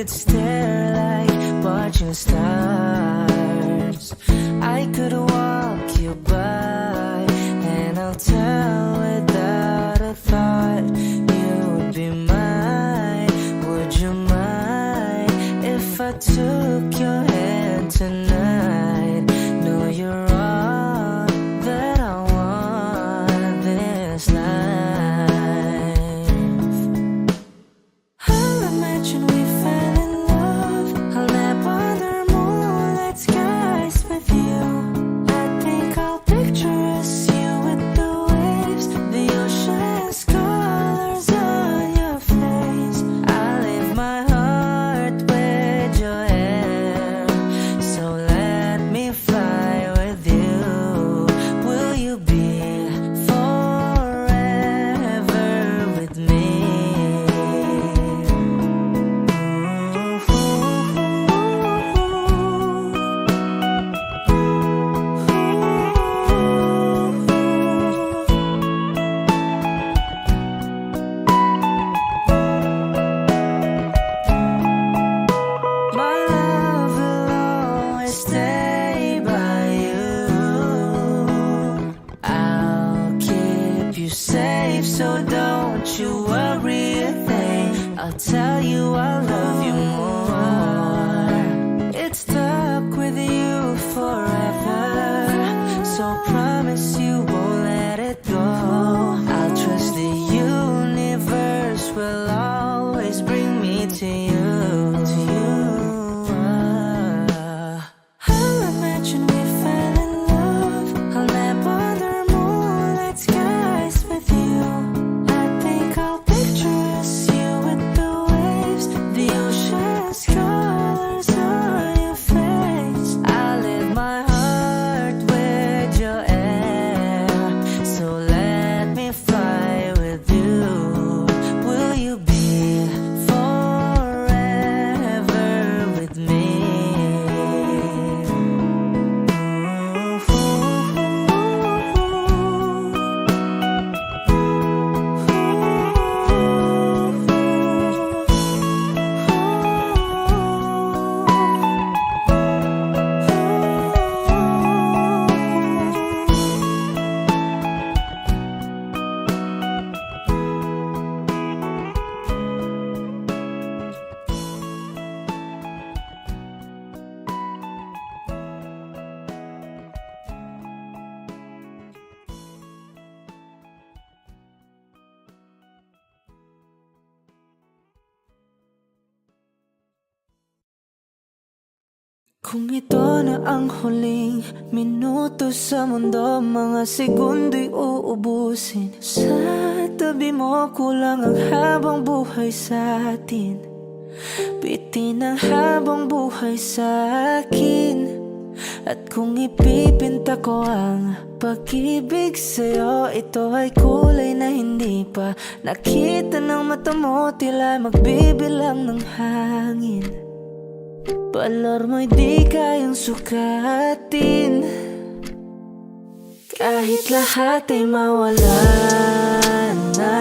could stare like watching stars. I could walk you by, and I'll tell without a thought you would be mine. Would you mind if I took your hand tonight? No, you're all that I want this life. I'll imagine we fell in love. I'll nap under moonlit skies with you. I think I'll picture us, you with the waves, the ocean's colors on your face. I'll leave my heart with your hair, so let me fly with you. Will you be forever with me? My love will always stay by you. I'll keep you safe, so don't you worry a thing. I'll tell you I love you more. It's stuck with you forever, so promise you won't let it go. I'll trust the universe will always bring me to you. I'll imagine we fell in love. I'll nap under moonlit skies with you. I think I'll picture us, you with the waves, the ocean's colors on your face. I'll leave my heart with your air, so let me fly with you. Will you be forever with me? Kung ito na ang huling minuto sa mundo, mga segundo'y uubusin. Sa tabi mo kulang ang habang buhay sa atin. Bitin ang habang buhay sa akin. At kung ipipinta ko ang pag-ibig sa'yo, ito ay kulay na hindi pa nakita ng mata mo, tila magbibilang ng hangin. Balor mo'y di kayang sukatin, kahit lahat ay mawala na.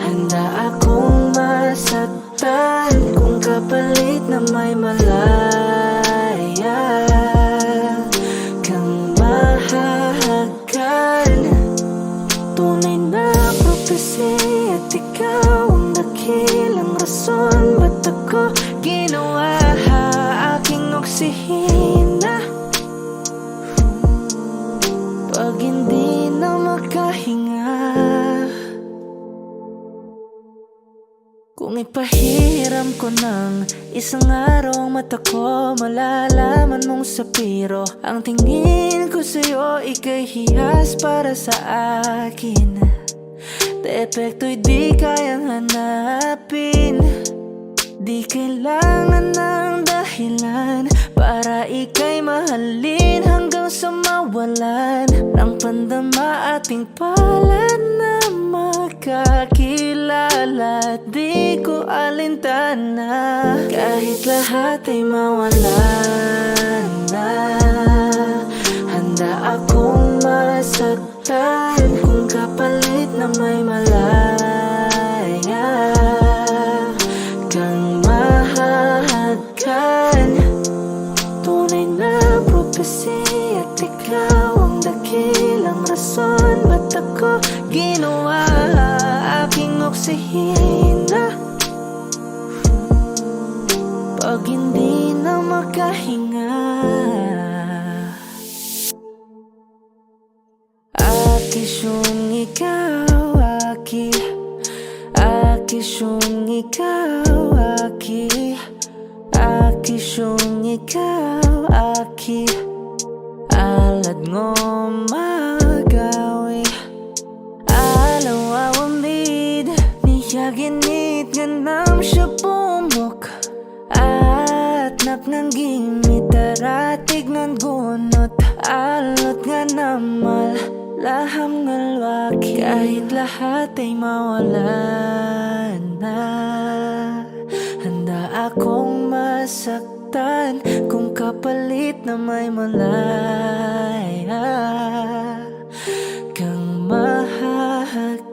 Handa akong masaktan kung kapalit na may malaya kang mahahagan. Tunay na propesya at ikaw ang dakilang rason ba't ako ginawa aking oksihina. Pag hindi na makahinga, kung ipahiram ko ng isang araw ang mata ko, malalaman mong sapiro ang tingin ko sa'yo, ika'y hiyas para sa akin. Depekto'y di kayang hanapin, di kailangan ng dahilan para ika'y mahalin hanggang sa mawalan ng pandama ating palad na makakilala. Di ko alintana kahit lahat ay mawalan na. Handa akong masaktan kung kapalit na may malaya kang At ikaw ang dakilang rason ba't ako ginawa aking oksihina. Pag hindi na makahinga, akisyong ikaw, akisyong ikaw, akisyong ikaw, alad ngo magawi alaw awamid niya ginit ganam siya pumok at napnanggimit taratig ng gunot alot nga namal laham ngalwaki kahit lahat ay mawala na. Handa akong masaktan kung kapalit na may malaya kang mahahakan.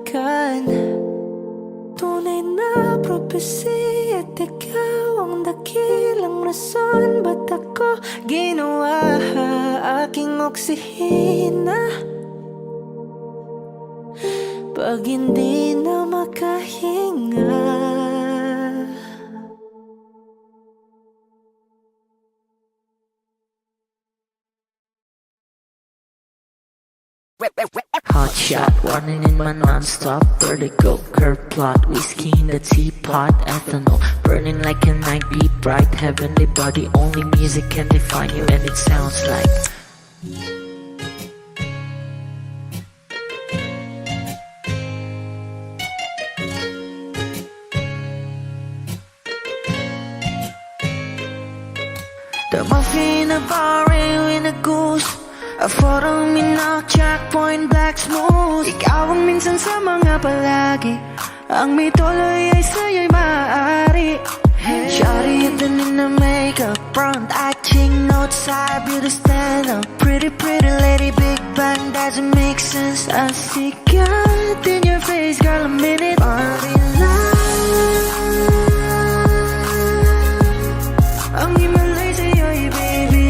Tunay na prophecy at ikaw ang dakilang rason ba't ako ginawa aking oksihina. Pag hindi na makahinga, hot shot, running in my non-stop vertigo, curve plot, whiskey in the teapot, ethanol, burning like a night, be bright, heavenly body, only music can define you and it sounds like the muffin, a bar, in a goose. A photo minak, checkpoint, black smooth. Ikaw ang minsan sa mga palagi. Ang may tuloy ay sa'yo'y maaari. Shawty, you done in the makeup, front acting, outside, beauty stand up. Pretty, pretty lady, big bang, doesn't make sense. I see God in your face, girl, a minute. Party love. Ang himalay sa'yo'y baby.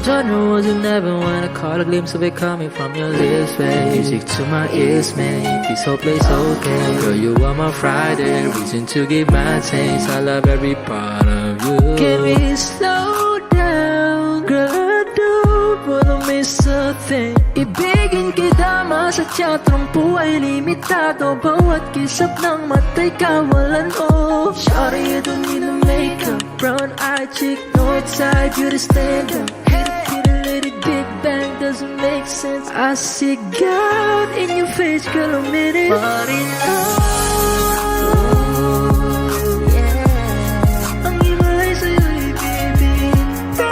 genre wasn't never when I caught a glimpse of it coming from your lips, babe. Music to my ears, man. This whole place okay. Girl, you are my Friday, reason to give my taste. I love every part of you. Can we slow down? Girl, I don't wanna miss a thing. Ibigin kita, masadya trangpo ay limitado. Bawat kisap ng mata'y kawalan, oh. Shawty, you don't need no makeup. Brown-eyed chick, north side, beauty stand up. Big bang doesn't make sense. I see God in your face, girl, a minute. But in love, yeah. Ang himalay sa'yo'y bibitaw.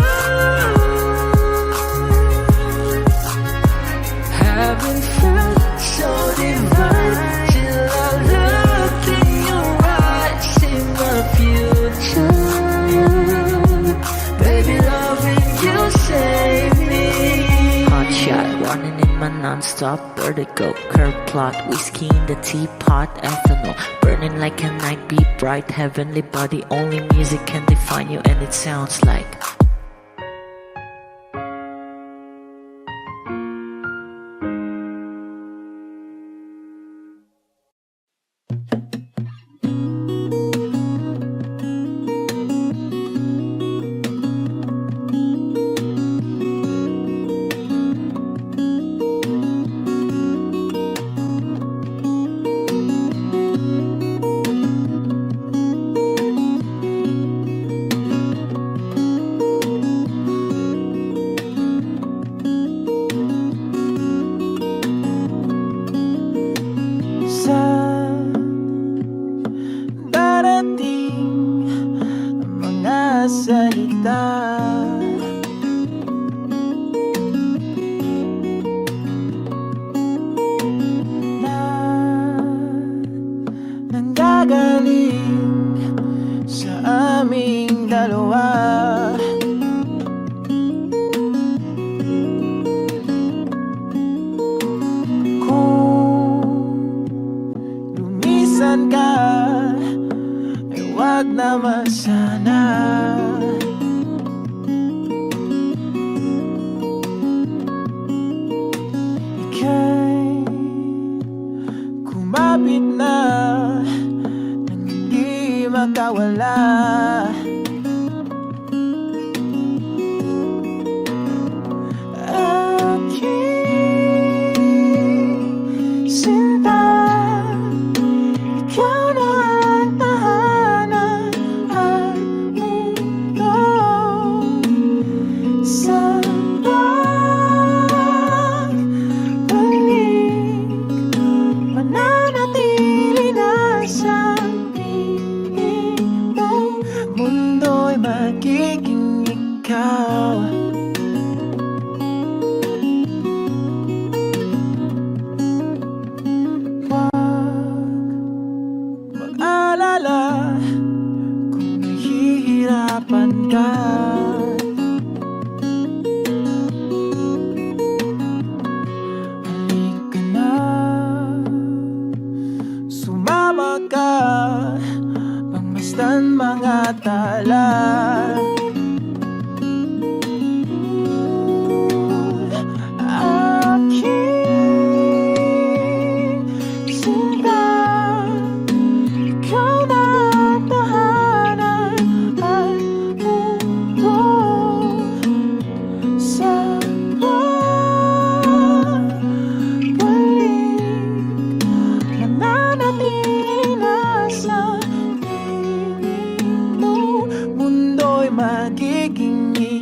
Haven't felt so divine till I looked in your eyes, in my future. Baby, loving you save me. Hot shot, running in my non-stop vertigo, curve plot, whiskey in the teapot, ethanol, burning like a night, be bright, heavenly body, only music can define you and it sounds like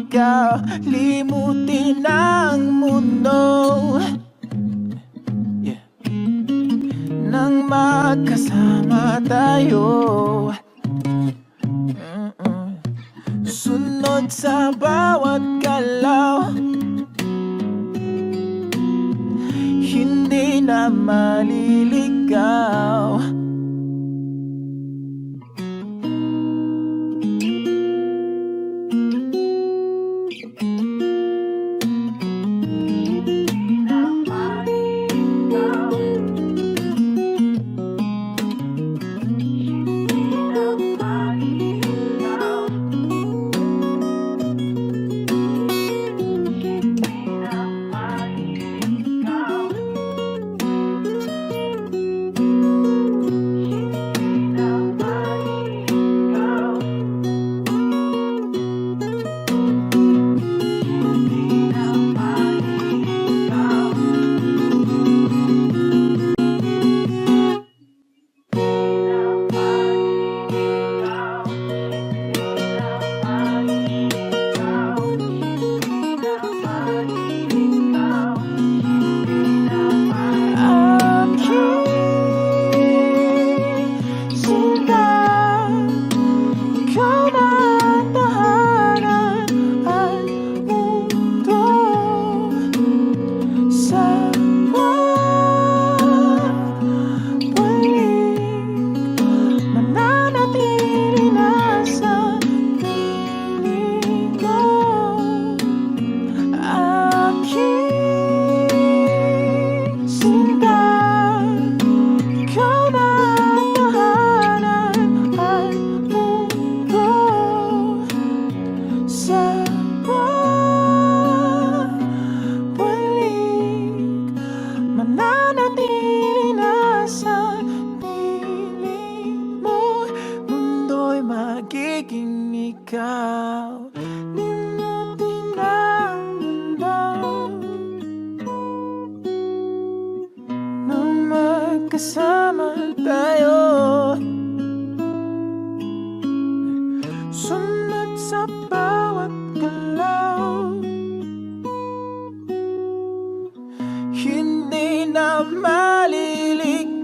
ikaw, limutin ang mundo. Nang magkasama tayo, sunod sa bawat galaw, hindi na maliligaw. Magiging ikaw, limutin ang mundo. Nang magkasama tayo, sunod sa bawat galaw, hindi na maliligaw.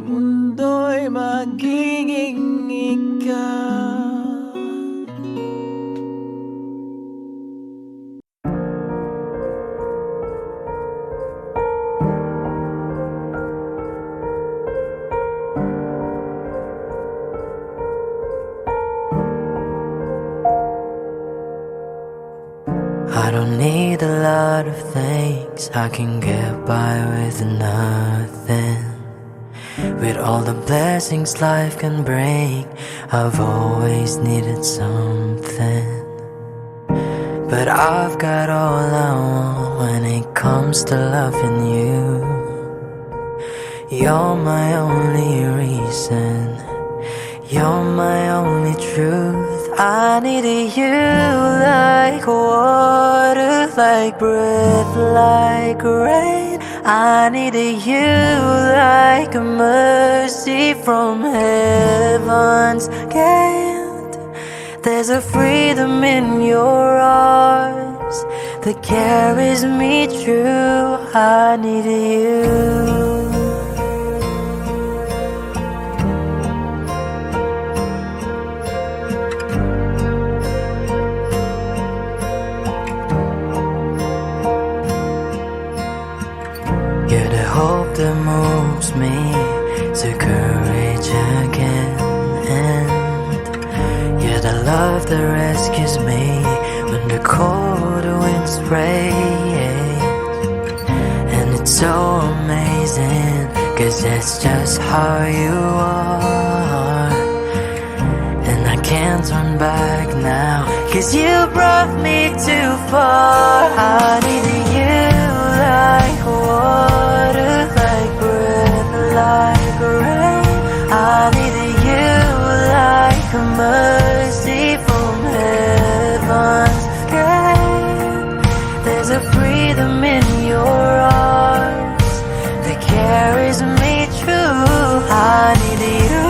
Mundo'y magiging ikaw. I don't need a lot of things, I can get by with nothing. With all the blessings life can bring, I've always needed something. But I've got all I want when it comes to loving you. You're my only reason, you're my only truth. I needed you like water, like breath, like rain. I needed you like a mercy from heaven's gate. There's a freedom in your arms that carries me through. I needed you. You're the hope that moves me to courage again, and you're the love that rescues me when the cold winds rain. And it's so amazing, 'cause that's just how you are. And I can't turn back now, 'cause you brought me too far. I needed you like water, like breath, like rain. I needed you like a mercy from heaven's gate. There's a freedom in your arms that carries me through. I needed you.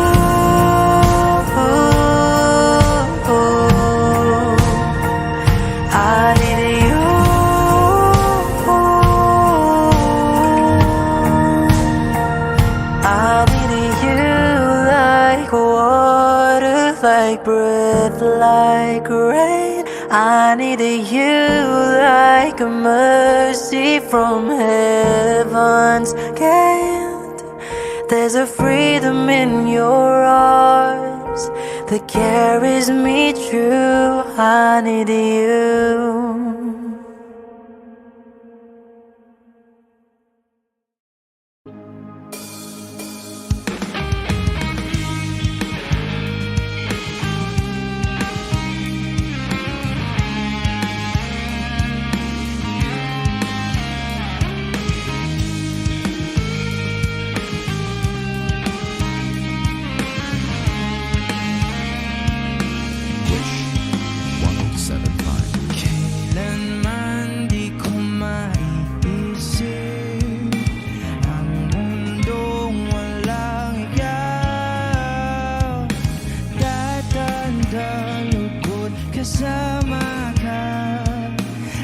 like breath, like rain. I needed you like a mercy from heaven's gate. There's a freedom in your arms that carries me through. I need you. Kailanman di ko maiisip ang mundong walang ikaw. Tatandang lugod kasama ka,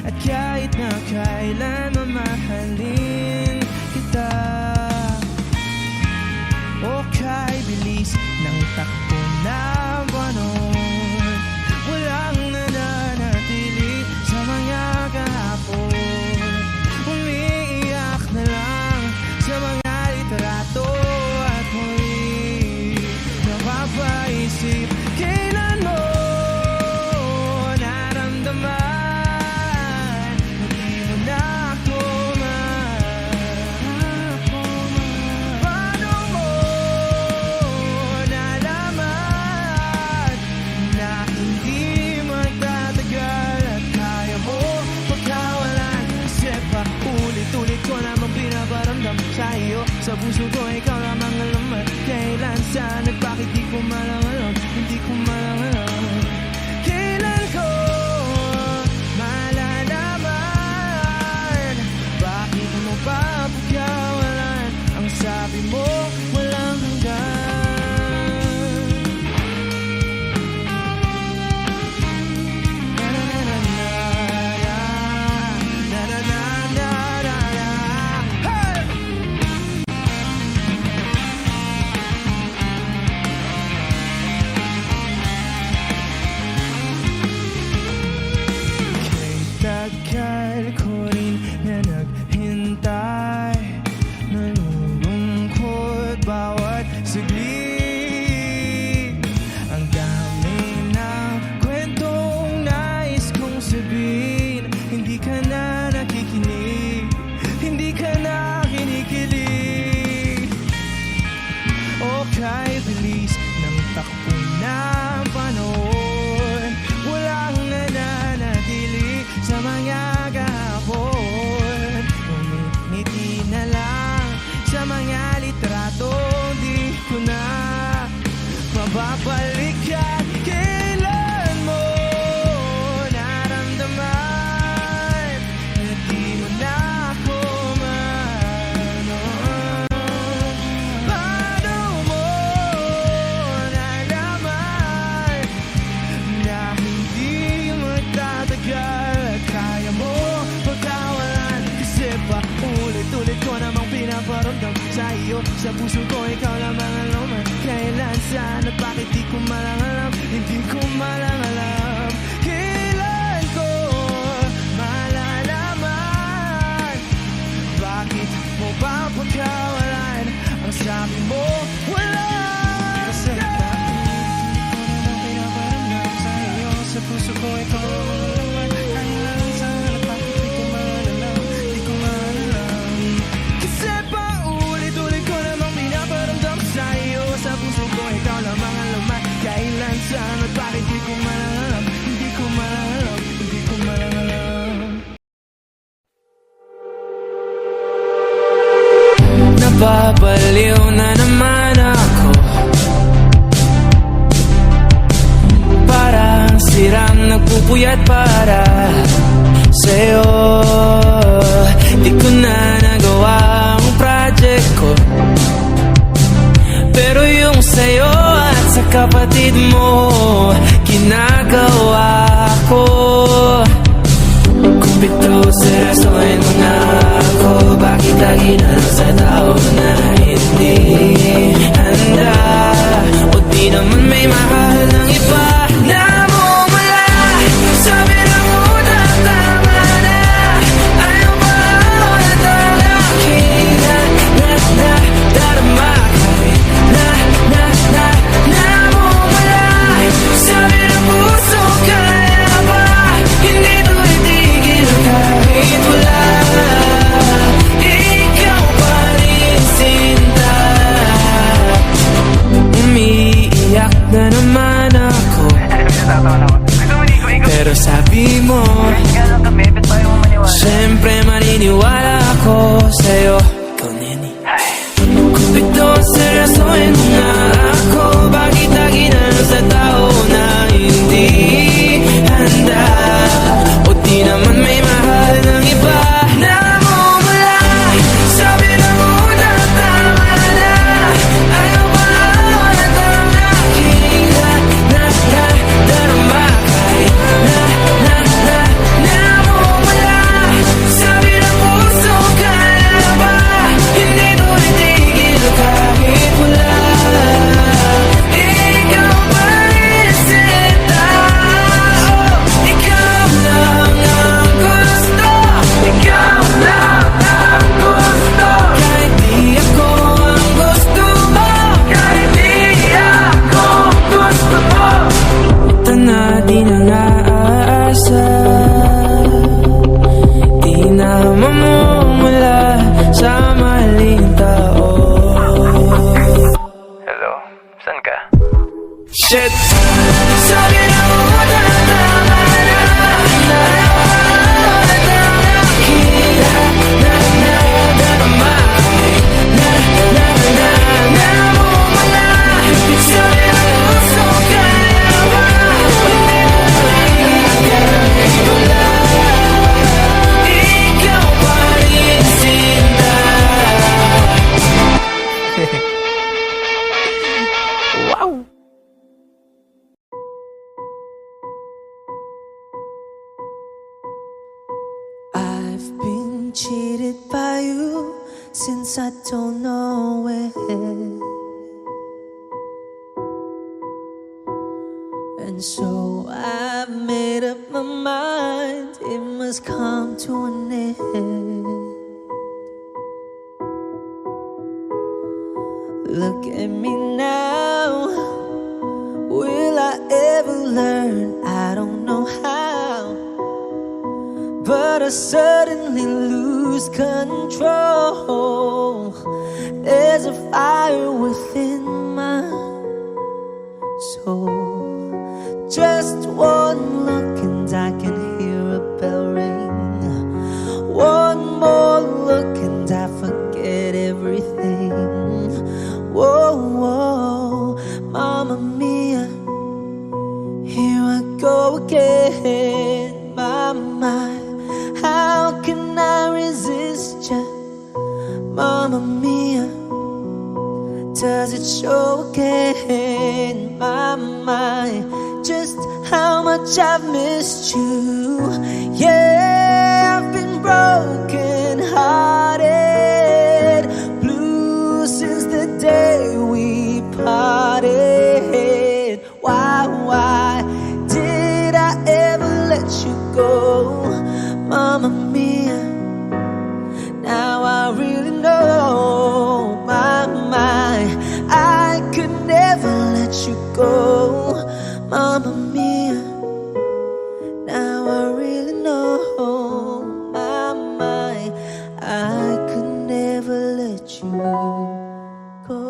at kahit na kailan mamahalin kita. O kay bilis ng takbo ng panahon, walang nananatili sa mga kahapon. Umiiyak na lang sa mga litrato at muli napapaisip, kailan mo naramdaman na di mo na ako paano mo nalaman na hindi magtatagal at kaya mo pagkawalan? Kasi pa ulit-ulit ko namang pinaparamdam sa iyo. Sa puso ko ikaw lamang alam at kailan, saan at bakit di ko malang alam. Hindi ko malang alam kailan ko malalaman. Bakit mo pa pagkawalan? Ang sabi mo walang hanggan. Hey! Kay tagal ko rin na naghintay, nalulungkot bawat saglit. Ang dami ng kwentong nais kong sabihin, hindi ka na nakikinig, hindi ka na kinikilig. O kay bilis ng takbo ng panahon, walang nananatili sa mga kahapon. Umingiti na lang sa mga litrato, di ko na mababalikan. Kailan mo naramdaman na di mo na ako paano mo nalaman na hindi magtatagal at kaya mo pagkawalan? Kasi pa ulit-ulit ko namang pinaparamdam sa iyo. Sa puso ko ikaw lamang alam at kailan, saan at bakit di ko malang alam. Hindi ko malang alam kailan ko malalaman. Bakit mo ba pagkawalan? Ang sabi mo wala. Kasi dati ko na pinaparamdam sa iyo. Sa puso ko ikaw lamang alam at kailan, saan at bakit di ko malalam. Di ko malalam kasi pa ulit-ulit ko namang pinaparamdam sa iyo. Sa puso ko ikaw lamang alam at kailan, saan at bakit di ko malalam. Hindi ko malalam, hindi ko malalam. Nababaliw na naman ako, parang sirang nagpupuyat para sa'yo. Di ko na nagawa ang project ko, pero yung sa'yo at sa kapatid mo ginagawa ko. Kung pito seryosohin mo na ako, bakit lagi na lang sa tao na hindi handa? O di naman may mahal ng iba. Namumula, sabi na muna, tama na. Ayaw pa ulit ang aking darama. Namumula, sabi ng puso, kaya ba hindi to itigil kahit wala. Ikaw pa rin sinta. Umiiyak na naman ako, pero sabi mo siyempre maniniwala ako sa'yo. Ikaw, nene. Kung ito seryosohin mo na ako, bakit lagi na lang sa tao na hindi handa? O di naman may mahal ng iba. Namumula, sabi na muna, tama na. Ayaw pa ulit ang aking darama. Namumula, sabi ng puso, kaya ba hindi to itigil kahit wala. Ikaw pa rin sinta. Ikaw lang ang gusto. Ikaw lang ang gusto. Kahit di ako ang gusto mo. Kahit di ako gusto mo. Ito na di na naasa. Di na mamumula sa maling tao. Hello, saan ka? Shit! Sabi na muna, tama na. Ulit ang aking darama. Namumula, sabi ng puso, kaya ba hindi mo wala. Ikaw pa rin sinta. I've been cheated by you since I don't know it. And so I've made up my mind, it must come to an end. Look at me now, will I ever learn? I don't know how, but I suddenly lose control. There's a fire within my soul. Just one look and I can hear a bell ring. One more look and I forget everything. Whoa, whoa, Mamma Mia, here I go again. My, how can I resist you? Mamma Mia, does it show again? My, just how much I've missed you. Yeah, I've been broken hearted, blue since the day we parted. Why did I ever let you go? Mamma Mia, now I really know. My, I could never let you go. Mamma Mia, now I really know. My, I could never let you go.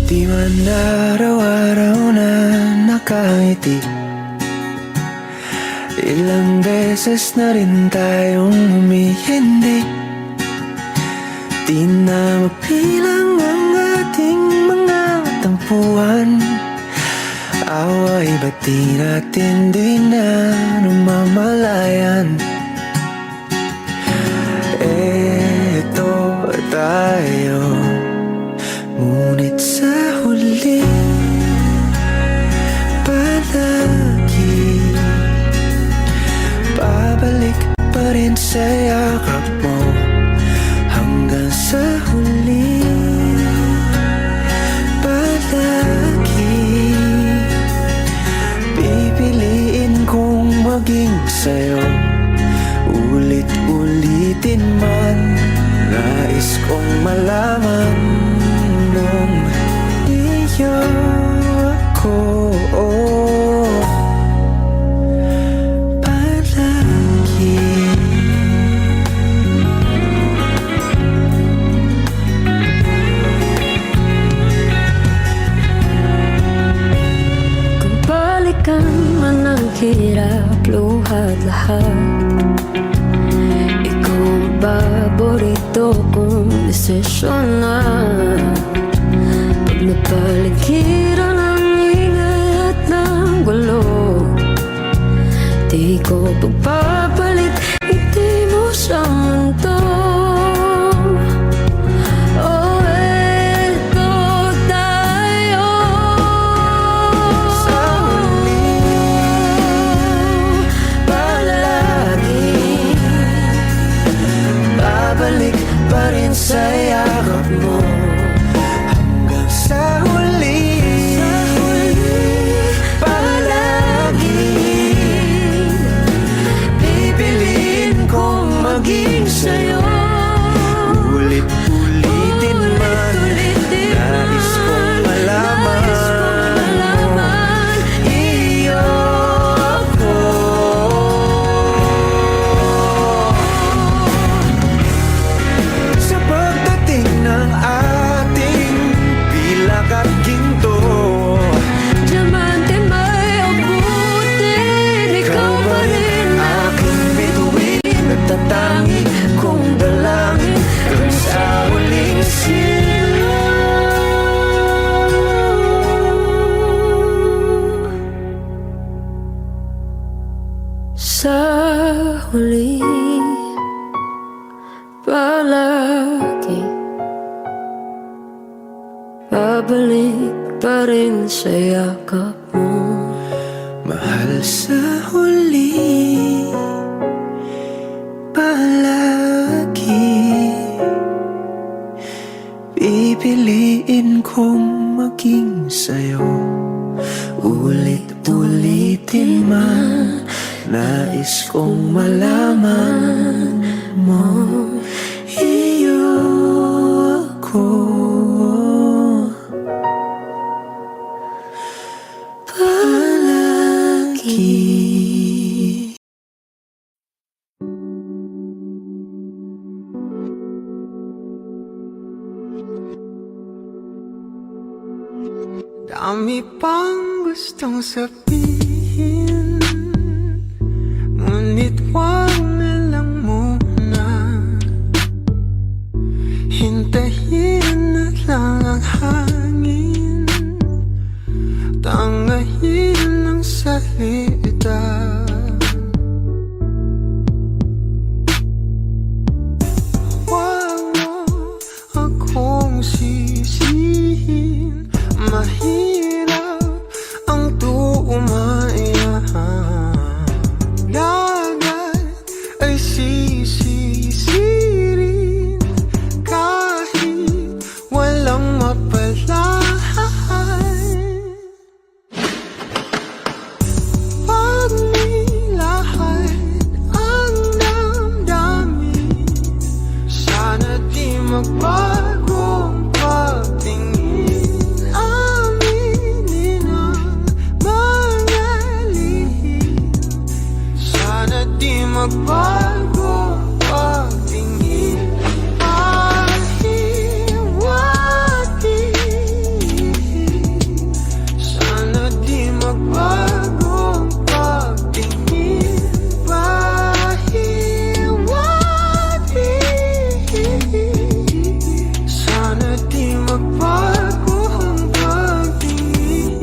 Di man araw-araw na nakangiti, ilang beses na rin tayong humihindi. Di na mapilang ang ating mga tampuhan, Away ba't di natin di na namamalayan? Eto tayo, ngunit sa huli palagi babalik pa rin sa yakap mo. Hanggang sa huli palagi pipiliin kong maging sa'yo. Ulit-ulitin man, nais kong malaman nung iyo ako palagi. Kung balikan man ang hirap, luhat lahat, ikaw ang paborito kong desisyon na. Pag napaligiran ang ingay at ng gulo, di ko pagpapalit ngiti mo sa mundo. Oh, eto tayo Sa huli palagi babalik pa rin sa yakap mo. Hanggang sa huli palagi pipiliin kong maging sa'yo. Ulit-ulitin man, nais kong malaman iyo ako. Sa pagdating ng ating pilak at ginto, Diamante may abutin, ikaw pa rin aking bituin at tatangi kong dalangin hanggang sa huling silo. sa huli palagi babalik pa rin sa yakap mo. Mahal, sa huli palagi pipiliin kong maging sa'yo. Ulit-ulitin man, nais kong malaman mo iyo ako palagi. Dami pang gustong sabihin, ngunit wag na lang muna. Hintayin na lang ang hangin, tangayin ang salita. Wag mo akong sisihin, mahirap ang tumaya. Dagat ay sisisirin kahit walang mapalay. Pag nilahad ang damdamin, sana di magbagong pagtingin. Aminin ang mga lihim, sana di magbagong pagtingin. Pahiwati, sana di magbagong pagtingin. Pahiwati, sana di magbagong pagtingin.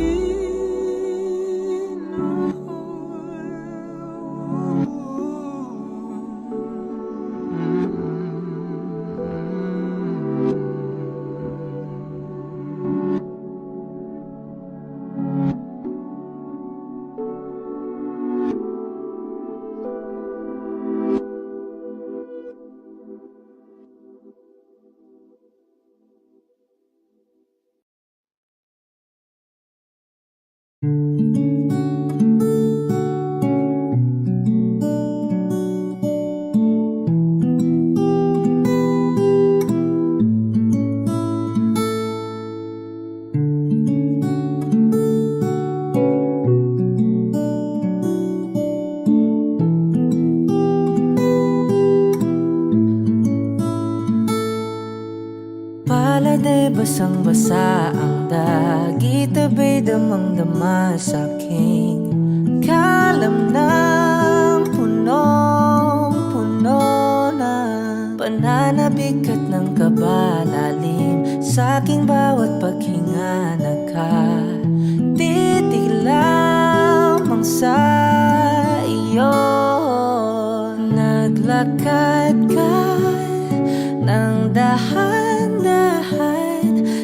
basang-basa ang dagit, abay damang-dama sa'king kalam ng punong-puno na pananabik at ng kabalalim sa'king bawat paghinga. Nakatitig lamang sa iyo, naglakad ka ng dahan-dahan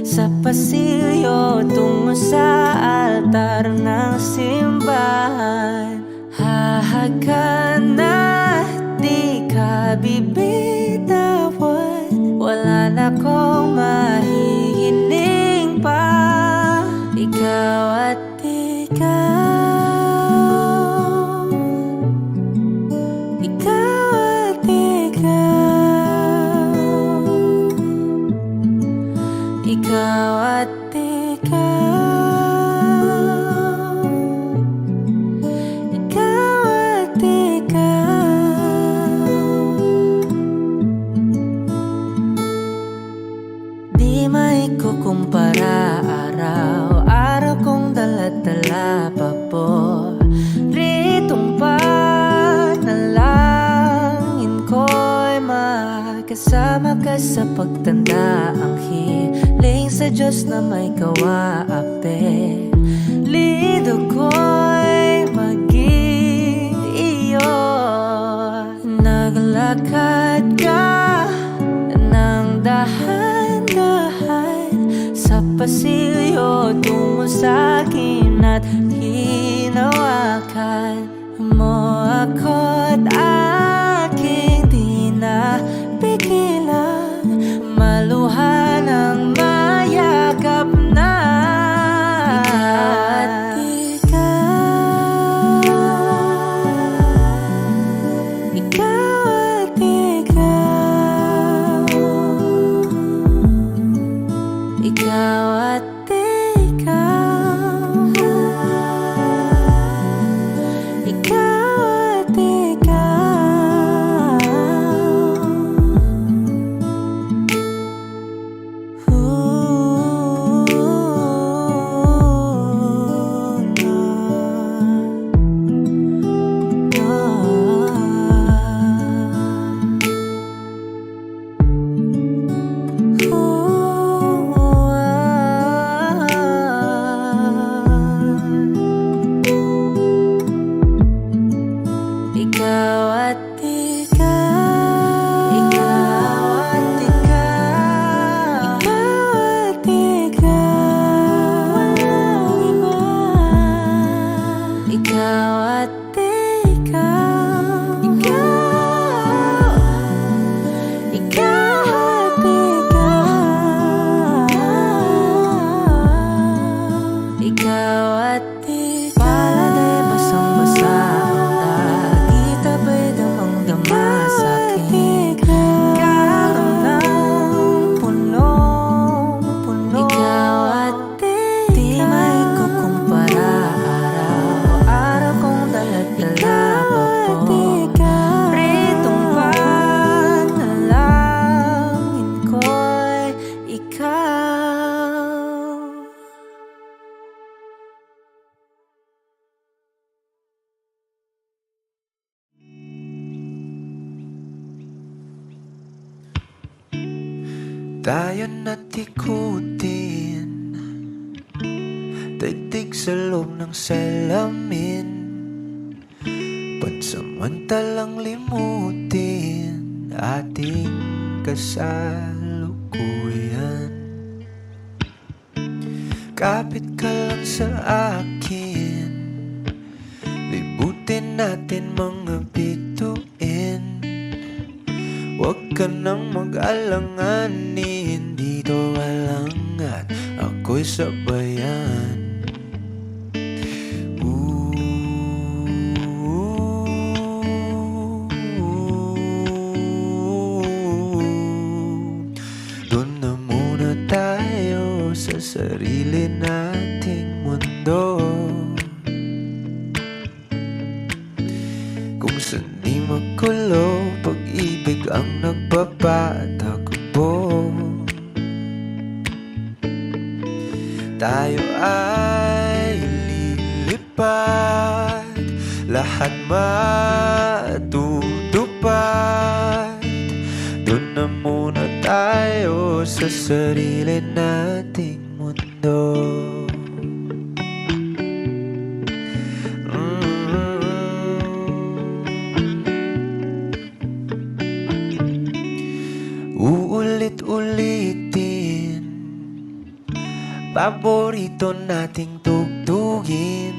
sa pasilyo tungo sa altar ng simbahan. Hahagan at di ka bibitawan, wala na kong mahihiling pa. Ikaw at ikaw, ikaw at ikaw, ikaw at ikaw, ikaw at ikaw. Di maikukumpara araw-araw kong dala-dala pa po ritong panalangin ko'y makasama ka sa pagtanda. Ang hiling sa Diyos na may kawaape, lido ko'y maging iyo. Naglakad ka ng dahan-dahan sa pasilyo tungo sa'kin at hinawakan mo ako't aking di na pigilan, maluha ng mayakap na. Ikaw at ikaw, ikaw at ikaw, ikaw at ikaw. Ikaw at ikaw, ikaw at ikaw, ikaw at ikaw, walang iba. Ikaw at ikaw, ikaw, ikaw at ikaw, ikaw at ikaw. Palagay basang-basa ang dagit, abay damang-dama sa'king kalam ng punong-puno. Ikaw at ikaw, di maikukumpara araw-araw kong dala-dala pa po ritong panalangin ko'y ikaw. Tayo na't ikutin, daigdig sa loob ng salamin, pansamantalang limutin ating kasalukuyan. Kapit ka lang sa akin, libutin natin mga bituin. Huwag ka nang mag-alanganin, dito walangan, ako'y sabayan. Doon na muna tayo sa sarili nating mundo, kung saan di magulo, pag-ibig ang nagpapatakbo. Tayo ay lilipad, lahat matutupad. Doon na muna tayo sa sarili nating mundo. Uulit-ulitin, paborito nating tugtugin,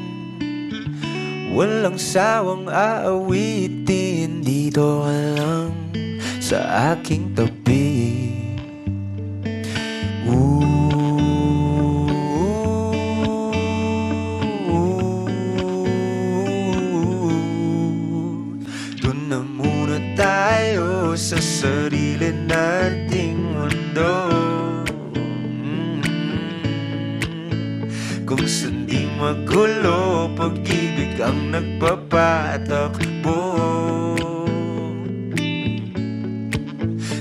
walang sawang aawitin. Dito ka lang sa aking tabi. Doon na muna tayo sa sarili nating mundo, kung saan di magulo, pag-ibig ang nagpapatakbo.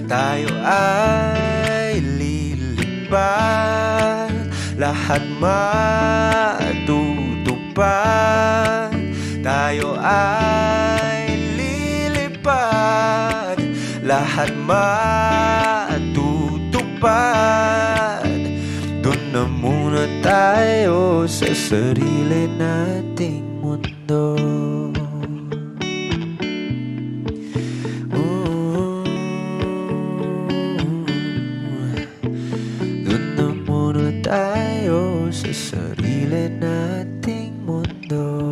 Tayo ay lilipad, lahat matutupad. Tayo ay lilipad, lahat matutupad. Doon na muna tayo sa sarili nating mundo. Doon na muna tayo sa sarili nating mundo.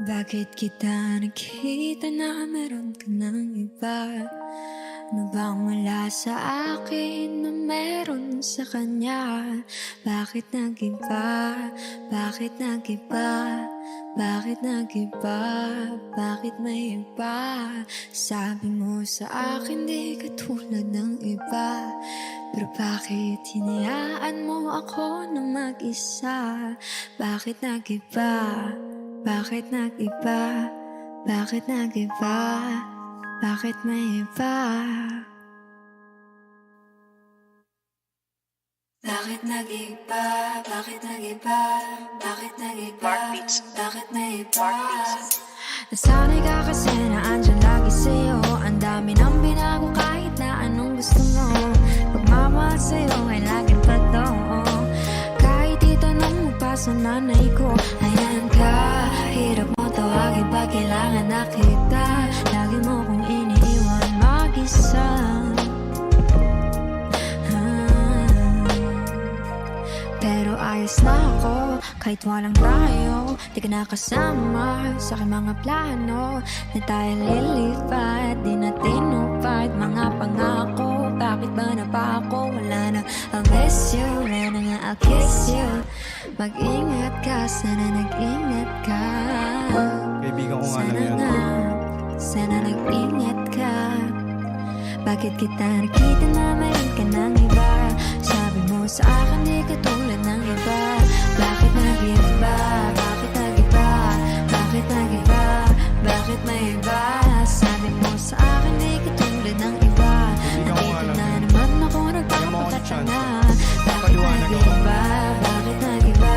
Bakit kita nakita na meron ka ng iba? Ano bang wala sa akin na meron sa kanya? Bakit nag-iba? Bakit nag-iba? Bakit nag-iba? Bakit may iba? Sabi mo sa akin di ka tulad ng iba, pero bakit hinayaan mo ako na mag-isa? Bakit nag-iba? Bakit nag-iba? Bakit nag-iba? Bakit may iba? Bakit nag-iba? Bakit nag-iba? Bakit nag-iba? Bakit may iba? Nasanay ka kasi na andyan lagi sa'yo. Ang dami nang binago kahit na anong gusto mo. Pagmamahal sa'yo ay laging totoo. Kahit itanong mo pa sa nanay ko, ayan ka. Hirap mo tawagin pag kailangan na kita. Lagi mo kong iniiwan mag-isa. Pero ayos na ako kahit walang tayo. Di ka nakasama sa aking mga plano na tayo lilipad, di na tinupad mga pangako. Bakit ba na pa ako? Wala na, I'll miss you. Wala na nga, I'll kiss you. Mag-ingat ka, sana nag-ingat ka. Kaibigan ko nga lang yan. Sana nag-ingat ka. Bakit kita nakita na mayroon ka ng iba? Sabi mo sa akin di ka tulad ng iba. Bakit nag-iba? Bakit nag-iba? Bakit nag-iba? Bakit may iba? Sabi mo sa akin di ka tulad ng iba. Nandito na naman ako nagpapakatanga. Bakit nag-iba? Bakit nag-iba?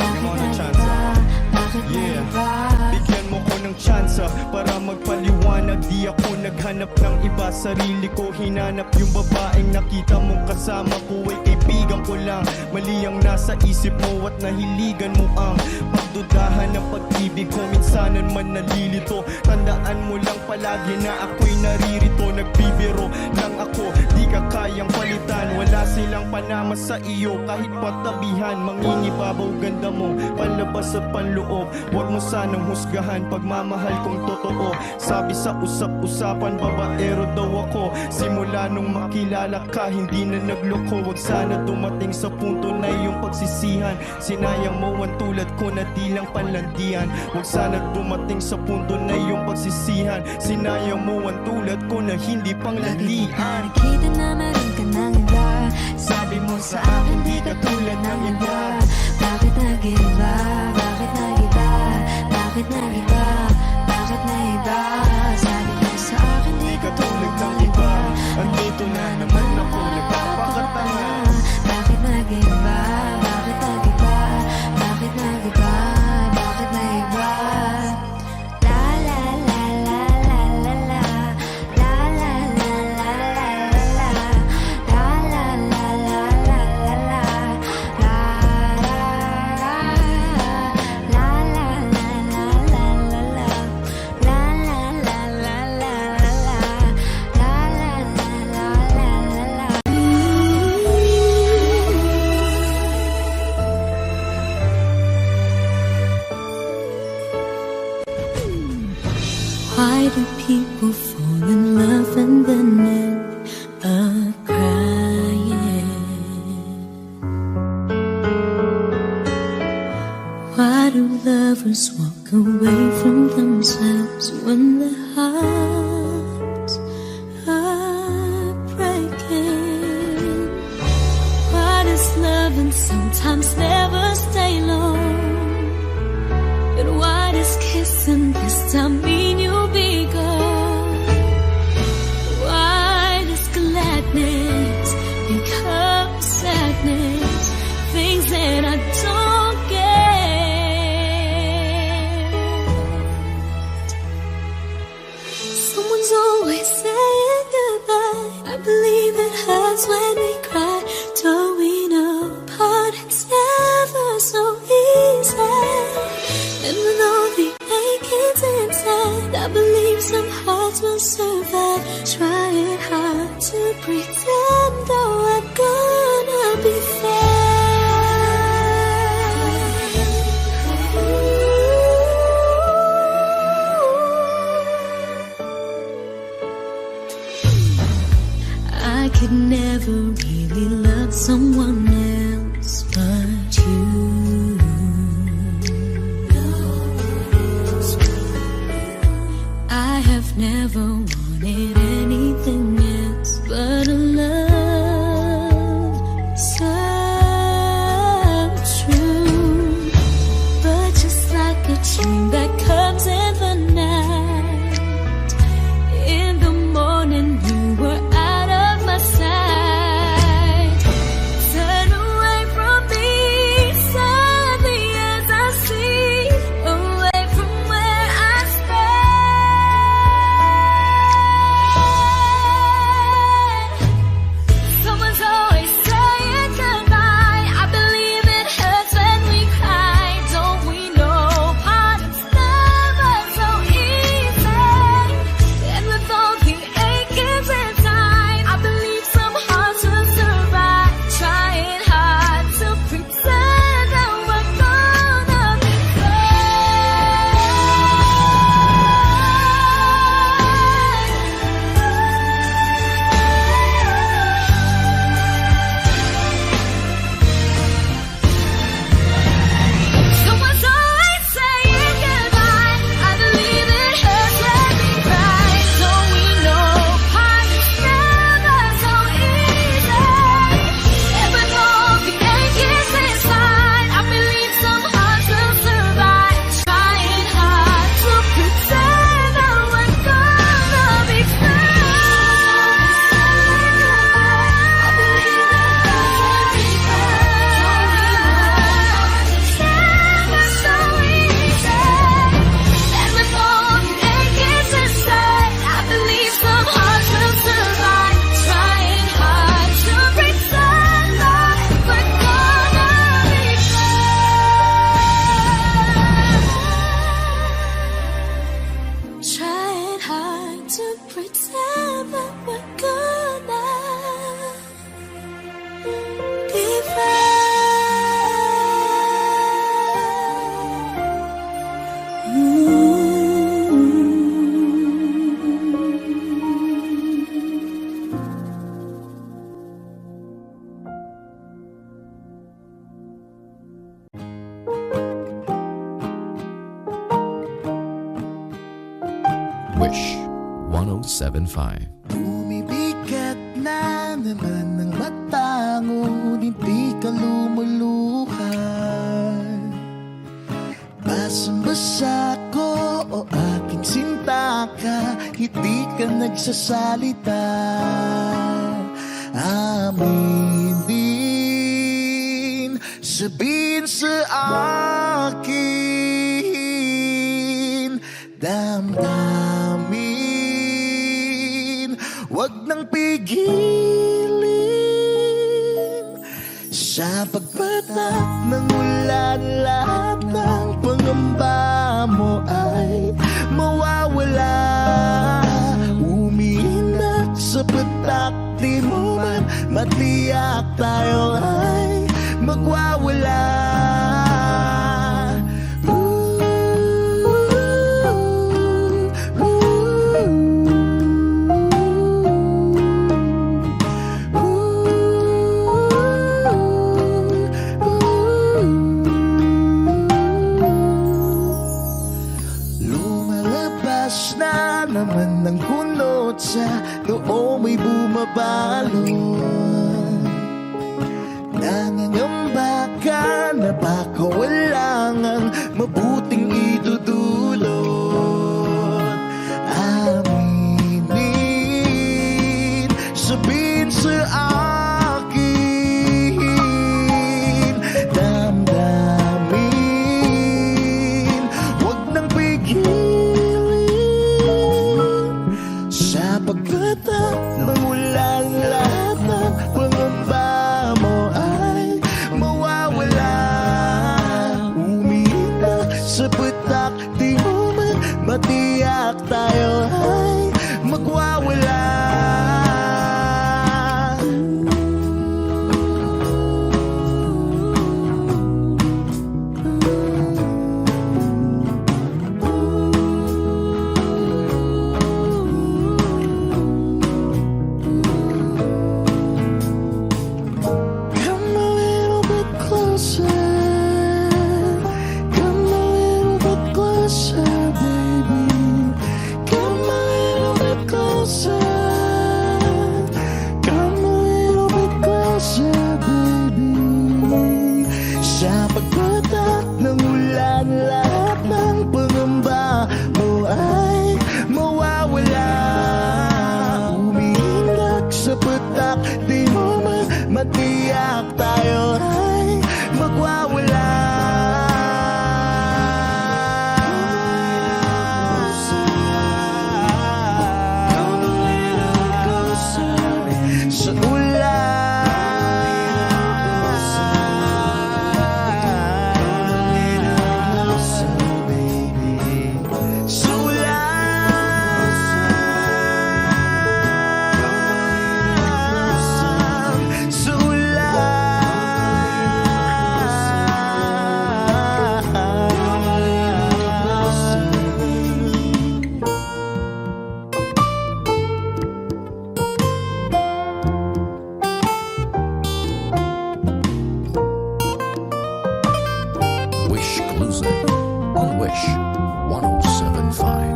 Bakit nag-iba? Bakit nag-iba? Bigyan mo ko ng tsansa para magpaliwanag. Di ako naghanap ng iba, sarili ko hinanap. Yung babaeng nakita mong kasama ko ay kaibigan ko lang. Mali ang nasa isip mo at nahiligan mo ang pagdudahan ng pag-ibig ko. Minsanan man nalilito, tandaan mo lang palagi na ako'y naririto. Nagbibiro lang ako, di ka kayang palitan. Wala silang panama sa iyo kahit patabihan. Mangingibabaw ganda mo, palabas at panloob. Huwag mo sanang husgahan pagmamahal kong totoo. Sabi sa usap-usapan, babaero daw ako. Simula nung makilala ka, hindi na nagloko. Wag sana dumating sa punto na iyong pagsisihan. Sinayang mo ang tulad ko na di lang panlandian. Wag sana dumating sa punto na iyong pagsisihan. Sinayang mo ang tulad ko na hindi panglandian. Nakita na meron ka ng iba. Sabi mo sa akin di ka tulad ng iba. Bakit nag-iba? Bakit nag-iba? Bakit nag-iba? Bakit nag-iba? Sabi mo sa akin di ka Katulad ng iba, andito na naman ako nagpapakatanga. Bakit nag-iba? Bakit nag-iba? Bakit nag-iba? Bakit nag-iba? La la la la la la la. La la la la la la la. La la la la la la la. La la la la la la la la. La la la la la la la. La la la la la la la. Why do people fall in love and then end up crying? Why do lovers walk away from themselves when their hearts are breaking? Why does loving sometimes never stay long? And why does kissing this time mean you'll be gone? Why does gladness become sadness? Things that I don't get. Someone's always saying goodbye. I believe it hurts when we cry. Towing apart, it's never so easy. And with all the achings inside, I believe some hearts will survive. Trying hard to pretend, though I'm gonna be I could never really love someone else but you. I have never wanted anything else but a love so true. But just like a dream that comes in the night, in the morning you were out of my sight. Turn Wish 1075. Bumibigat na naman ang mata, ngunit di ka lumuluhan. Basang-basa ko o aking sinta ka, hindi ka nagsasalita. Amin din, sabihin sa akin, damdamin, wag nang pigilin. Sa pagpatak ng ulan, lahat ng pangamba mo ay mawawala. Umiinat sa patak, di mo man matiyak, tayo ay magwawala. Lumalabas na naman ng kunot sa noo may bumabalon. Nangangamba ka na baka walang ang mabuting idudulot. Aminin, sabihin sa akin, damdamin, wag nang pigilin. Sa pagpatak ng ulan, lahat ng pangamba mo ay mawawala. Umiinat sa patak, di mo man matiyak, tayo ay magwawala. Come a little bit closer. Come a little bit closer, baby. Come a little bit closer. Come a little bit closer, baby. Sa pagpatak ng ulan, lahat ng pangamba mo ay mawawala. Umiingat sa patak, di mo man matiyak, tayo ay magwawala. Sa ulan, sa ulan, sa ulan. Wish Closer on Wish 1075.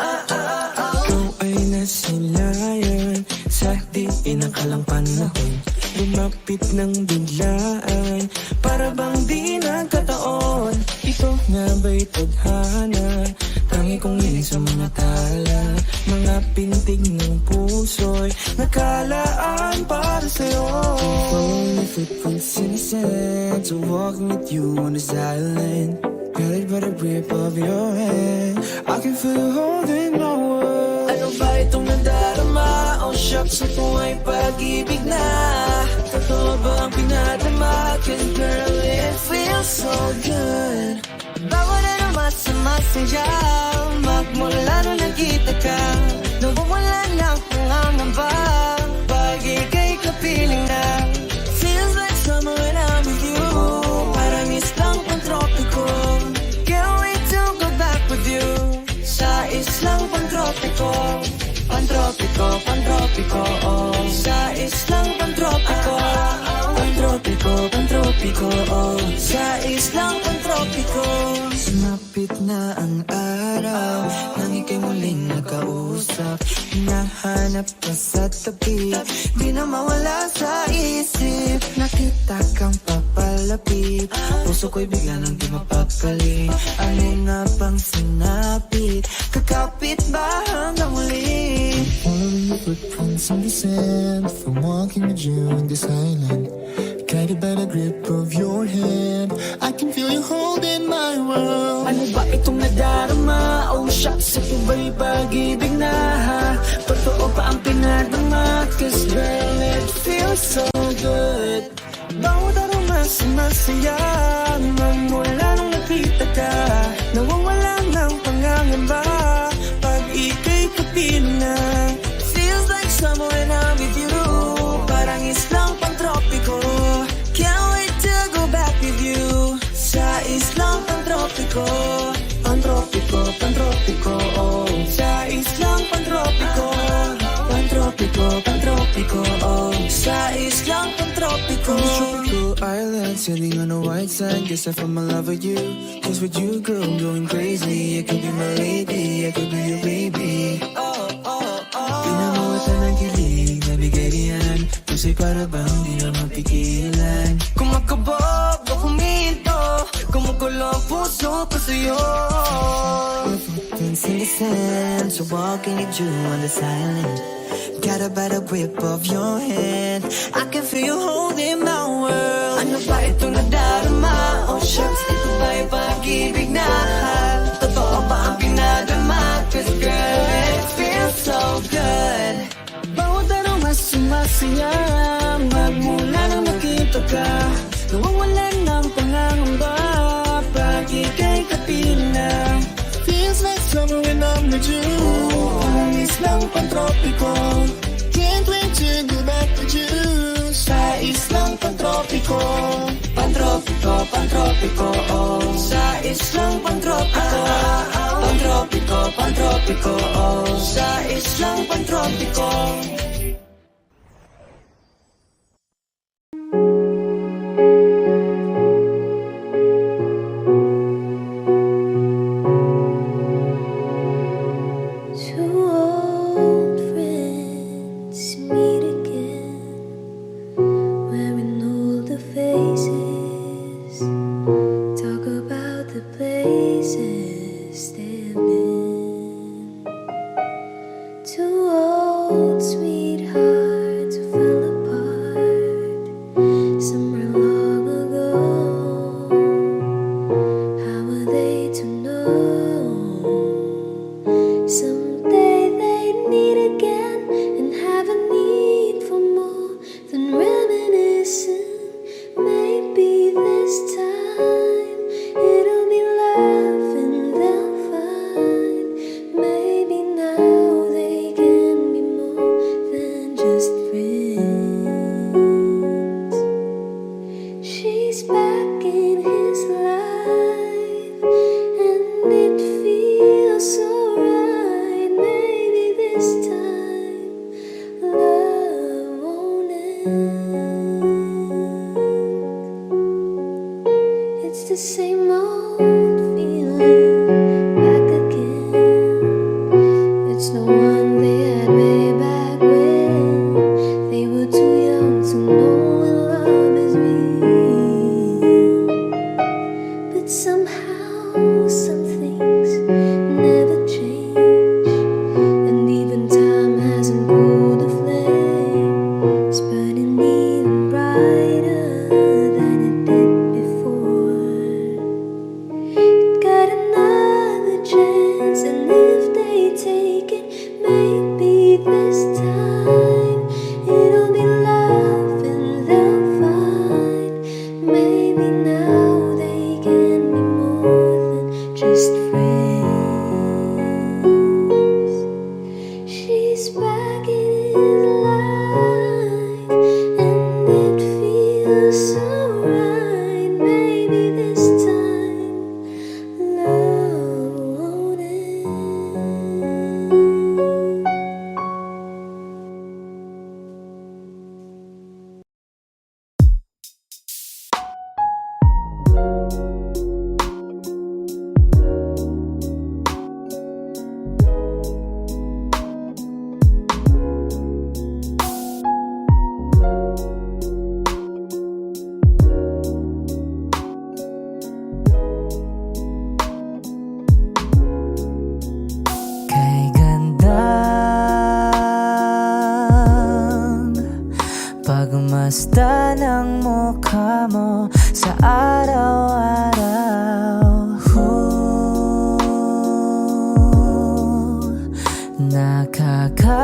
Ikaw ay nasilayan sa diin ng kalang panahon. Lumapit ng biglaan, para bang di nagkataon. Ito nga ba'y tadhana, tangi kong minsan mga tala. Mga pintig ng puso'y nakalaan para sa'yo. Following the footprints in the sand, so walking with you on this island. Guided by the grip of your hand, I can feel you holding my world. Ano ba itong nadarama? Oh shucks, ito ay pag-ibig na. Totoo ba ang pinadama? Cause girl, it feels so good. Bago na naman sa masaya, magmula nung nakita ka, nawawala na ang pangangamba. Pag ika'y kapiling na, feels like summer when I'm with you. Parang islang pantropiko, can't wait to go back with you. Sa islang pantropiko, pantropiko. pantropiko, oh. Sa islang pantropiko, pantropiko, pantropiko, oh. Sa islang pantropiko. Sumapit na ang araw nang ika'y muling nakausap. Hinahanap ka sa tabi, di na mawala sa isip. Nakita kang papalapit, puso ko'y bigla nang di mapakali. Ano nga bang sinapit, kakapit ba hanggang muli? Following your footprints in the sand, from walking with you in this island, guided by the grip of your hand, I can feel you holding my world. Ano ba itong nadarama? Oh shucks, ito ba'y pag-ibig na ha? Totoo pa ang pinadama? Cause girl, it feels so good. Bawat aroma sumasaya, magmula nung nakita ka. Nawawala ng pangangamba pag ika'y kapiling na. Feels like summer when I'm with you, parang islang pantropiko. Can't wait to go back with you sa islang pantropiko. Pantropiko, pantropiko, oh. Sa islang pantropiko, pantropiko, pantropiko, oh. Sa islang pantropiko. Tropical island, sitting on a white sand. Guess I fell in love with you. Cause with you, girl, I'm going crazy. I could be my lady, I could be your baby. Oh, oh, oh. Pinamawatan ng kilig, nabigay riyan. Kasi para bang di na mapigilan. Kumakabog o kuminto, kumukulo ang puso ko sa'yo. Footprints in the sand, so walking with you on this island. Got a better grip of your hand, I can feel you holding my world. Ano ba ito nadarama? Oh shucks, ito ba'y pag-ibig na? Totoo ba ang pinadama? Cause girl, it feels so good. Bawat aroma sumasaya, magmula nang nakita ka. Nawawalan ng pangangamba pag ika'y kapiling na. Feels like summer when I'm with you. Ang islang pantropiko, Can't wait to go back with you. sa islang pantropiko. Pantropiko, pantropiko, oh. Sa islang pantropiko, pantropiko, pantropiko, oh. Sa islang pantropiko. Two old friends meet again, wearing older faces. Talk about the places they've been. Two old sweethearts who fell apart somewhere long ago. How were they to know? Someday they'd meet again and have a need for more than reminiscing. Maybe this time it'll be love and they'll find. Maybe now they can be more than just friends. She's back in his life and it feels so right. Maybe this time love won't end. It's the same old feeling back again. It's the one they had way back when they were too young to know when love is real. But somehow some things never change, and even time hasn't cooled the flame. It's burning even brighter than it did before. mukha mo sa araw-araw. Nakakauhaw.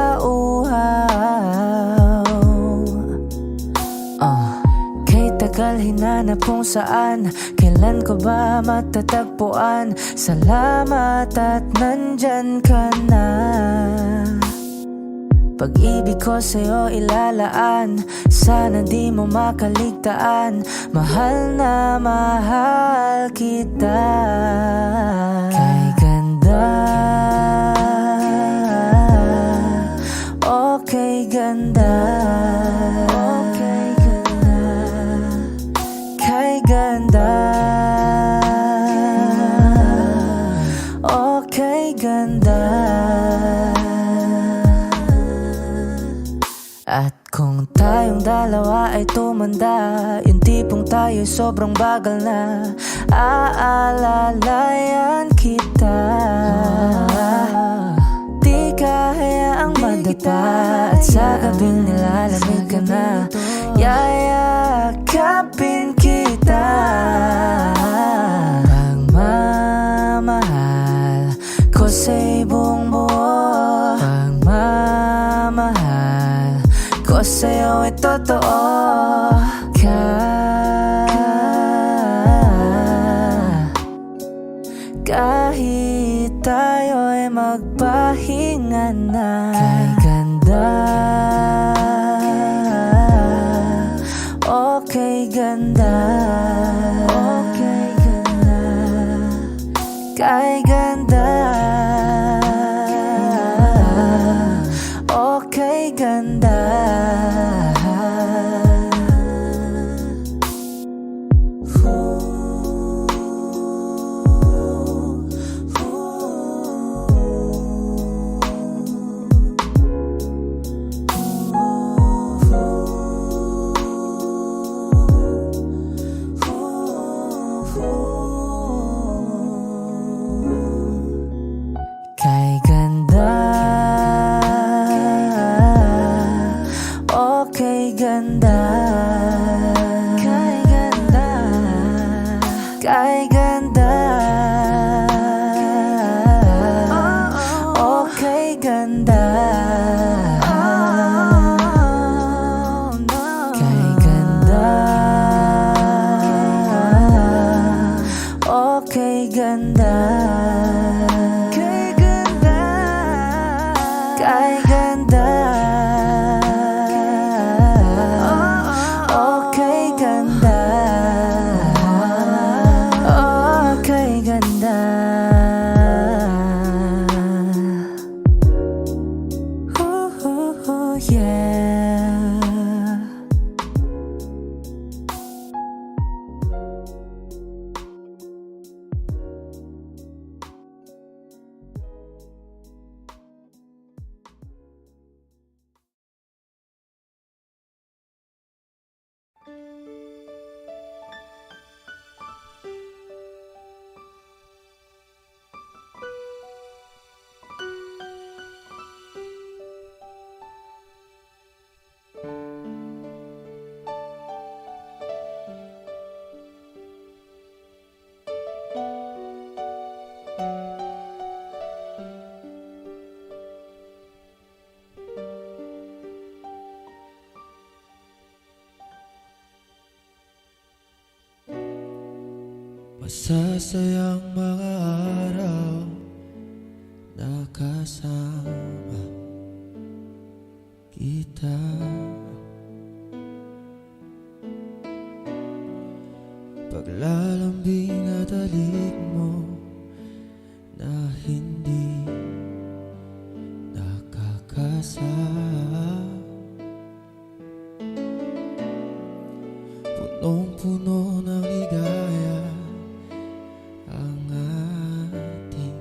Kay tagal hinanap kung saan, kailan ko ba matatagpuan? Salamat at nandyan ka na. Pag-ibig ko sa'yo ilalaan, sana di mo makaligtaan. Mahal na mahal kita. Kay ganda, okay ganda, okay ganda, kay ganda, okay ganda. At kung tayong dalawa ay tumanda, yung tipong tayo sobrang bagal na, aalalayan kita. Di kahayaang madapa, at sa gabing nilalamig ka na, yayakapin kita. Pagmamahal ko sa'y buong buo, pagmamahal ko sa'yo ay totoo. Kahit tayo'y magpahinga na. Kay ganda, okay ganda, okay ganda, kay ganda, okay ganda. Kay ganda, okay ganda, kay ganda, kay ganda, okay ganda, kay ganda, okay ganda. Kay ganda, okay ganda, okay ganda. Ooh, yeah. Masasayang mga araw na kasama kita. Paglalambing at halik mo na hindi nakakasama. Punong-puno ng ligaya ang ating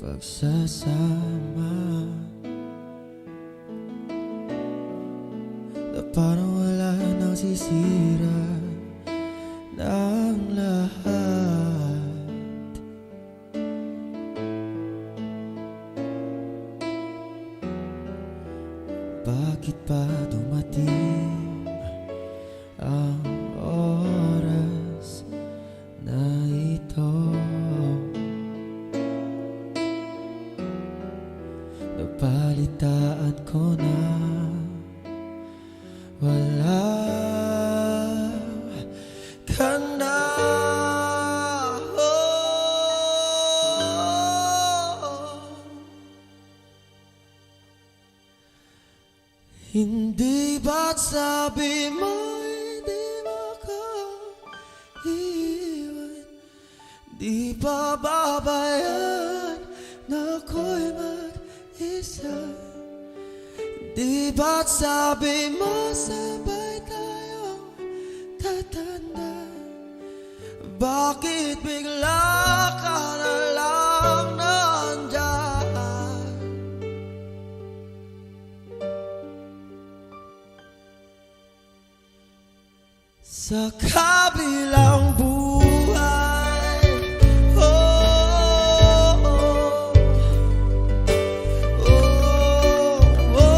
pagsasama, na parang wala nang sisira ng lahat. Bakit pa dumating ang tanda. Hindi ba't sabi mo hindi mo ko iwan? Di ba babayan na ako'y mag-isa? Di ba't sabi mo sabay tayong tatanda? Bakit bigla ka na lang nandyan? Sa kabilang buhay, oh, oh, oh, oh,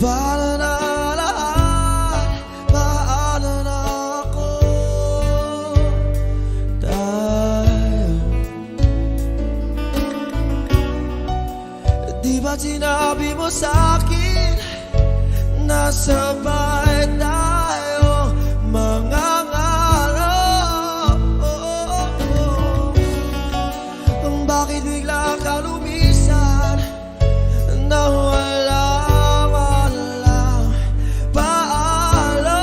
paano na lahat, paano na ako tayo? Di ba sinabi mo sa'kin na sabay tayo mangangarap? Bakit bigla ka lumisan na walang paalam?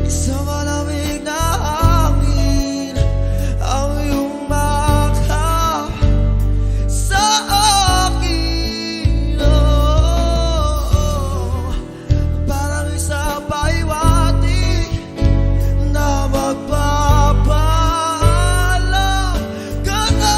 Isang malamig na hangin ang iyong makap sa akin, parang isang pahiwatig na magpapaalam ka na.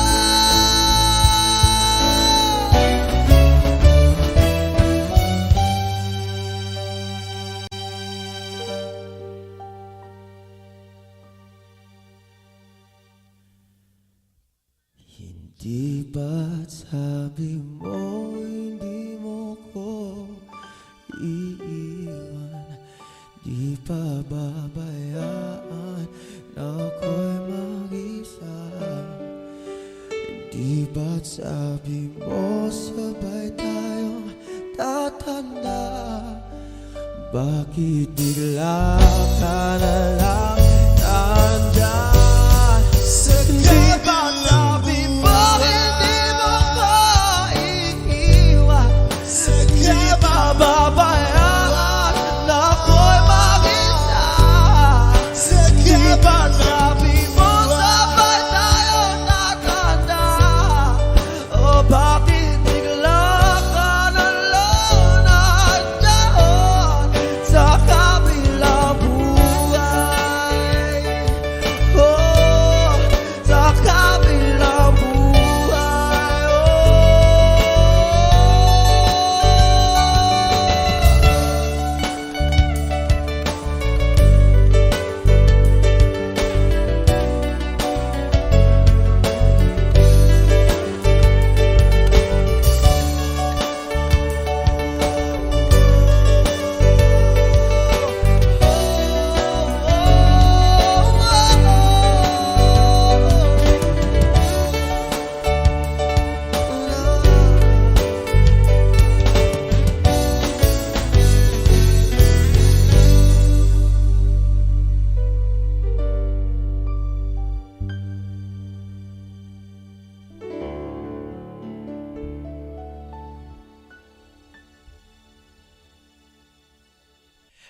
Hindi ba't sabi mo hindi mo ko iiwan? Di pa babayaan na ako'y mag-isa? Di ba't sabi mo sabay tayong tatanda? Bakit bigla ka na lang nandyan? Di ba't sabi mo hindi mo ko iiwan? Di ba babayaan na ako'y mag-isa? Di ba't sabi mo sabay tayong tatanda? O bakit bigla ka na lang nandyan sa kabilang buhay? Oh, sa kabilang buhay,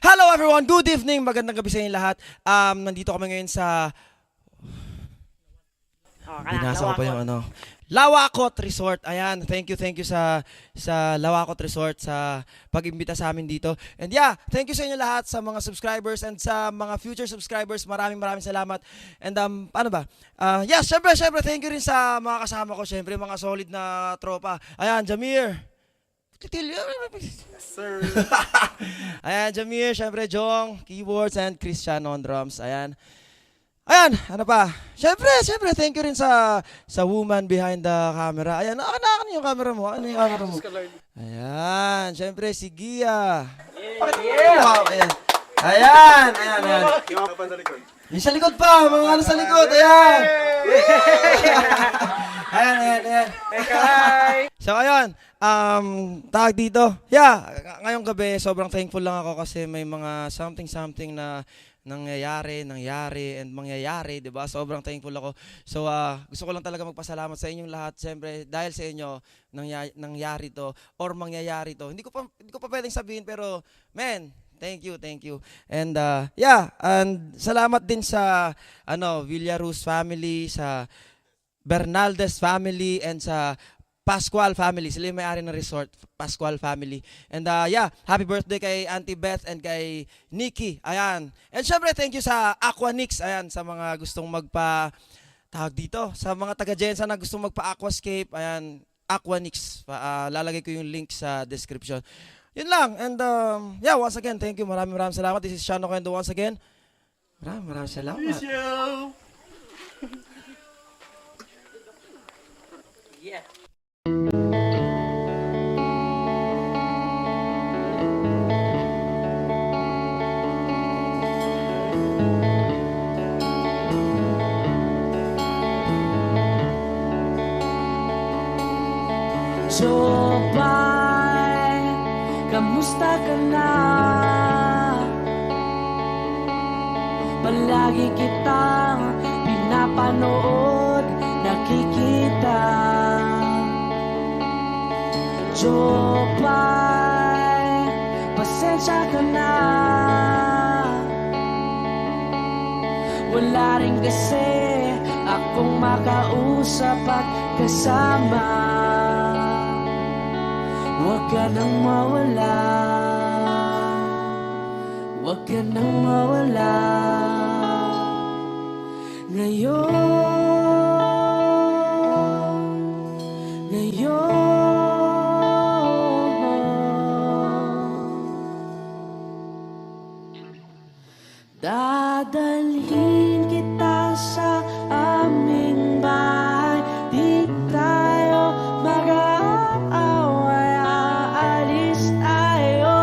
Hello everyone, good evening, magandang gabi sa inyo lahat. Nandito kami ngayon sa binasa ko pa yung ano, Lawakot Resort. Ayan, thank you sa Lawakot Resort sa pag-imbita sa amin dito. And yeah, thank you sa inyo lahat, sa mga subscribers and sa mga future subscribers. Maraming salamat. And ano ba? Yeah, syempre thank you rin sa mga kasama ko, syempre mga solid na tropa. Ayan, Jamir. Sir. Ayan, Jamir, syempre Jong, keyboards, and Christian on drums. Ayan, ano pa? Syempre, thank you rin sa woman behind the camera. Ayan, ano yung camera mo? Ano yung camera mo? Ayan, syempre si Gia. Yeah. Wow, ayan. Ayan. Yung kapan sa likod. Yung sa likod pa, mga ano sa likod, ayan! ayan. So, ayun, tawag dito. Yeah, ngayong gabi, sobrang thankful lang ako kasi may mga something na nangyayari, and mangyayari, di ba? Sobrang thankful ako. So, gusto ko lang talaga magpasalamat sa inyong lahat. Siyempre, dahil sa inyo, nangyari to, or mangyayari to. Hindi ko pa pwedeng sabihin, pero, man, thank you. And, and salamat din sa, Villaruz family, sa Bernaldez family, and sa Pascual family. Sila yung may-ari ng resort, Pascual family. And happy birthday kay Auntie Beth and kay Nikki. Ayan. And syempre, thank you sa Aquanix. Ayan, sa mga gustong tawag dito, sa mga taga-Jensa na gustong magpa-aquascape. Ayan, Aquanix. Lalagay ko yung link sa description. Yun lang. And once again, thank you. Maraming salamat. This is Shano Kendo once again. Maraming salamat. Miss you! Jopay, kamusta ka na? Palagi kitang pinapanood, nakikita. Jopay, pasensya ka na. Wala rin kasi akong makausap at kasama. Huwag ka nang mawala, huwag ka nang mawala. Dadalhin kita sa aming bahay, di tayo mag-aaway, aalis tayo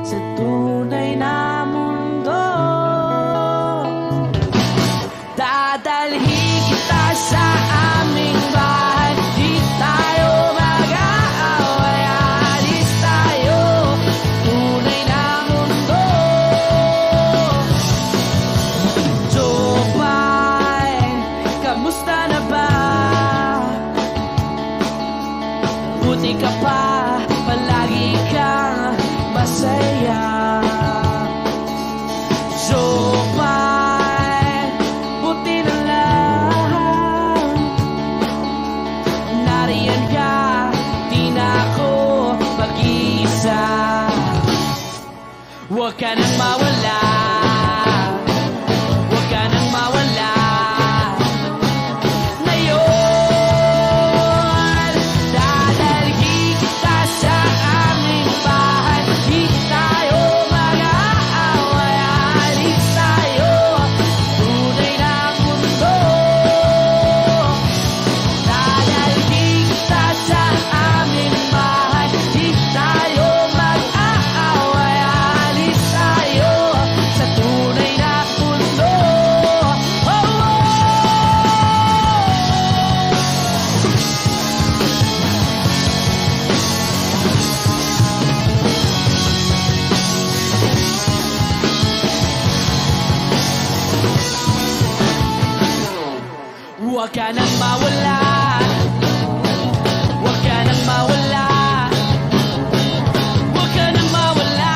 sa tunay na mundo. Dadalhin kita sa aming bahay, di tayo mag-aaway, aalis tayo sa tunay na mundo. Jopay, kamusta na ba? Buti ka pa, palagi kang masaya. Jopay, buti na lang nariyan ka, di na ako mag-iisa. Huwag ka nang mawala, huwag ka nang mawala. Ngayon, dadalhin kita sa aming bahay, di tayo mag-aaway, aalis tayo tunay na mundo. Dadalhin kita sa aming bahay, di tayo mag-aaway, aalis tayo sa tunay na mundo. Huwag ka nang mawala, huwag ka nang mawala, huwag ka nang mawala,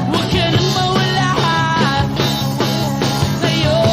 huwag ka nang mawala. Ngayon,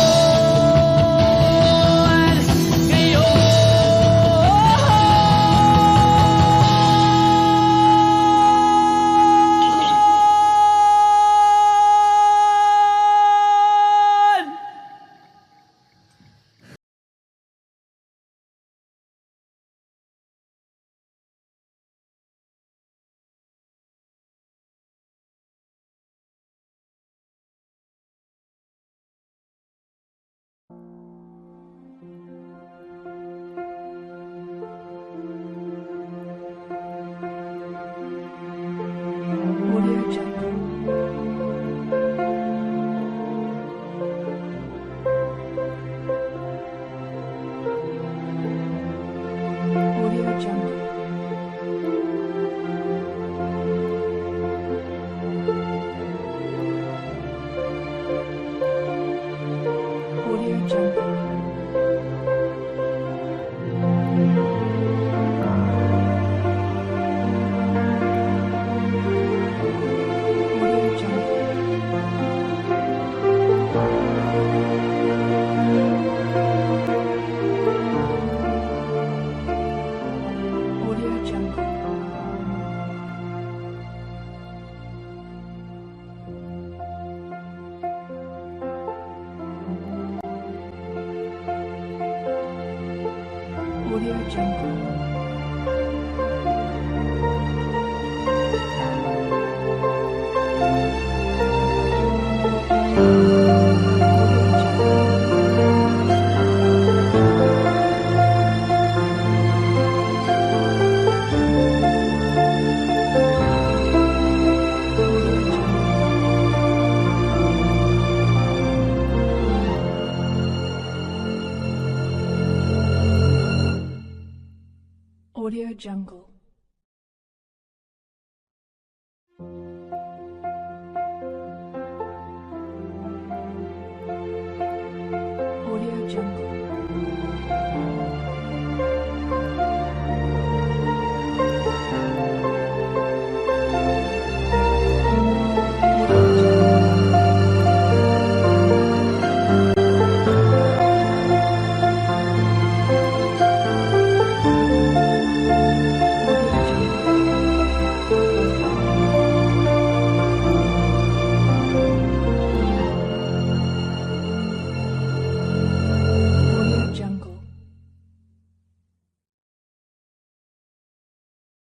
Audio Jungle.